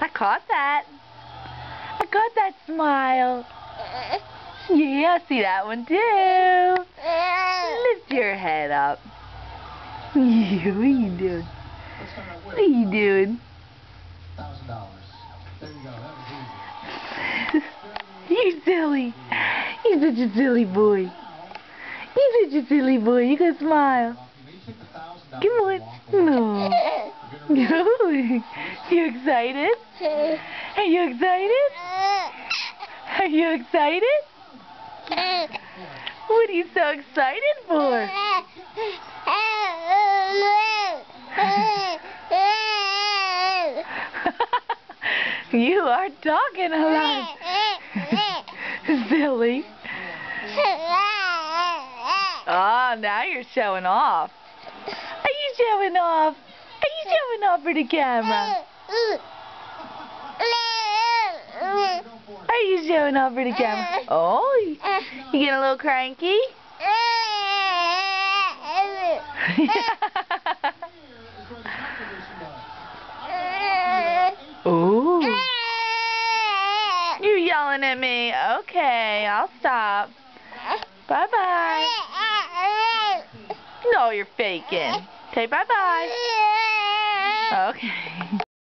I caught that. I got that smile. Yeah, I see that one too. Lift your head up. Yeah, what are you doing? What are you doing? $1,000. There you go. That was easy. You're silly. You're such a silly boy. You're such a silly boy. You can smile. Come on. No. You excited? Are you excited? Are you excited? What are you so excited for? You are talking a lot. Silly. Oh, now you're showing off. Are you showing off? Are you showing off for the camera? Are you showing off for the camera? Oh, you getting a little cranky? Ooh. You're yelling at me. Okay, I'll stop. Bye-bye. No, you're faking. Okay, bye-bye. Okay.